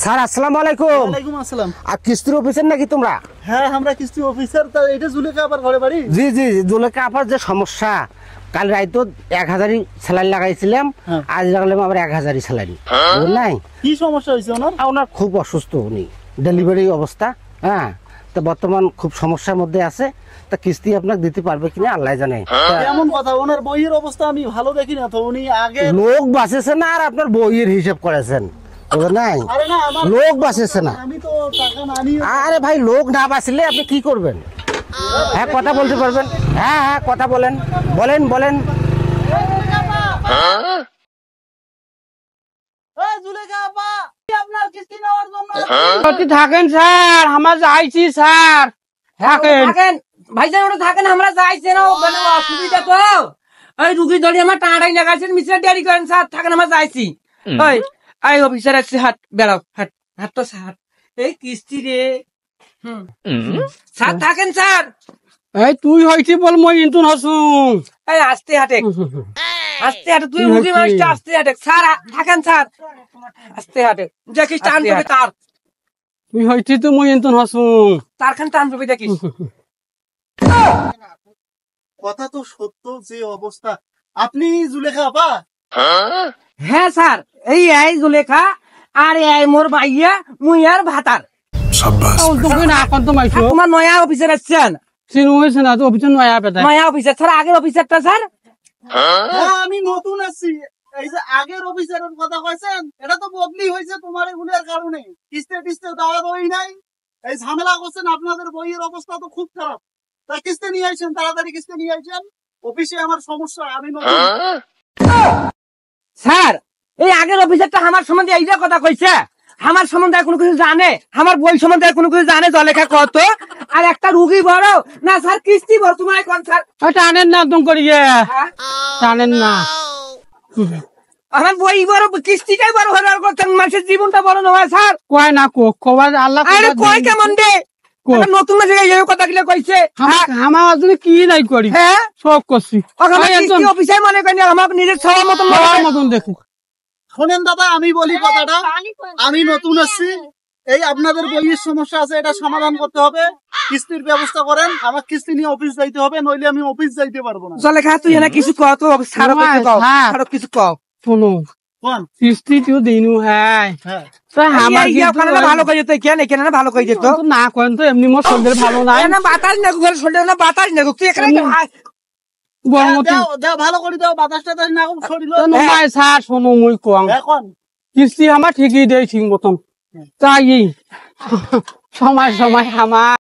Sir আসসালামু আলাইকুম। ওয়ালাইকুম আসসালাম। আর কিস্তির অফিসার নাকি তোমরা? হ্যাঁ আমরা কিস্তি অফিসার। তা এটা জুলেখা আবার ঘরে বাড়ি? জি জি, জুলেখা আপার যে সমস্যা, কাল রাইতো 1000ই স্যালাইন লাগাইছিলাম, আজ লাগালাম আবার 1000ই স্যালাইন। নাই কি সমস্যা হয়েছে ওনার? ওনার খুব অসুস্থ, উনি ডেলিভারি অবস্থা। হ্যাঁ, তো বর্তমান খুব সমস্যার মধ্যে আছে। তা কিস্তি আপনাকে দিতে পারবে কিনা আল্লাহ জানে। এমন কথা, ওনার বইয়ের অবস্থা আমি ভালো দেখি না তো। উনি আগে লোক বাঁচেছে না, আর আপনার বইয়ের হিসাব করেছেন নাই, আরে না আমার লোক বাঁচেছে না। আমি তো টাকা না নিয়ে আরে ভাই, লোক না বাঁচলে আপনি কি করবেন? হ্যাঁ, কথা বলতে পারবেন? হ্যাঁ হ্যাঁ, কথা বলেন, বলেন বলেন। জুলেখা আপা, আপনার কিস্তি নেওয়ার জন্য থাকেন স্যার, আমরা যাইছি স্যার। থাকেন ভাইজান, ওটা থাকেন, আমরা যাইছি না, ওখানে অসুবিধা তো। ওই রুগী ধরে আমার টানাটাই লাগাইছেন, মিশ্রা দেরি করেন স্যার, থাকেন, আমরা যাইছি। ওই আই অফিসার আসছে, হাট বেড়াও, হাট হাট তো স্যার, এই কিস্তি রে। স্যার থাকেন স্যার। এই তুই হইছি বল, মই কিন্তু নসুং। এই আস্তে হাটে, আস্তে হাটে, তুই রুগী মানুষটা আস্তে হাটে। স্যার থাকেন স্যার, আস্তে হাটে, দেখিস টান পাবে তার, তুই হইছি তো মই কিন্তু নসুং। তারখান টান পাবে দেখিস। কথা তো সত্য যে অবস্থা। আপনি জুলেখা আপা? হ্যাঁ স্যার, এই জুলেখা আর এই মোর ভাইয়া মুই আর ভাতার। তুমি না এখন তো মাইছো তোমার নয়া অফিসার আসছেন, চিনু হয়েছে না তো অফিসে নয়া পেতায়। নয়া অফিসার স্যার, আগের অফিসারটা স্যার। হ্যাঁ আমি নতুন আছি। এই যে আগের অফিসারের কথা কইছেন, এটা তো বদলি হয়েছে তোমার এগুলোর কারণে। কিস্তি টিস্তে দেওয়া দই নাই, এই ঝামেলা করছেন। আপনাদের বইয়ের অবস্থা তো খুব খারাপ। তাই কিস্তি নিয়ে আইছেন, তাড়াতাড়ি কিস্তি নিয়ে আইছেন। অফিসে আমার সমস্যা, আমি নতুন। স্যার, এই আগের অফিসারটা আমার সম্বন্ধে এইটা কথা কইছে, আমার সম্বন্ধে আর কোনো কিছু জানে, আমার বই সম্বন্ধে আর কোনো কিছু জানে, জলেখা কত আর একটা রুগী বড় না স্যার, কিস্তি বড় তোমার কোন স্যার? টানেন না একদম করিয়ে, টানেন না। আমার বই বড়, কিস্তিটাই বড় হওয়ার কথা, মানুষের জীবনটা বড় নয় স্যার। কয় না কবার আল্লাহ আরে কয় কেমন দে, নতুন মাসে এই কথা গুলো কইছে। আমার আসলে কি নাই করি, হ্যাঁ সব করছি। অফিসার মনে করেন, আমার নিজের সবার মতন মতন দেখো। শোনেন দাদা, আমি বলি কথাটা। আমি নতুন আসছি, এই আপনাদের বইয়ের সমস্যা আছে, এটা সমাধান করতে হবে। কিস্তির ব্যবস্থা করেন, আমার কিস্তি নিয়ে অফিস যাইতে হবে, নইলে আমি অফিস যাইতে পারবো না। জলেখা তুই এনে কিছু কও তো, ছাড়ো কিছু কও। শোনো, কোন কিস্তি তো দিনু, হ্যাঁ ভালো করে যেত, কেন এখানে ভালো করে যেত না করেন তো। এমনি মোর শরীর ভালো নাই, বাতাস না ঘরে শরীর না, বাতাস না তুই এখানে দাও, ভালো করে দাও, বাতাস টাতাস না শরীর। স্যার শোনো, মুই কম এখন কিস্তি আমার ঠিকই দেয় ঠিক মতন, তাই সময় সময় আমার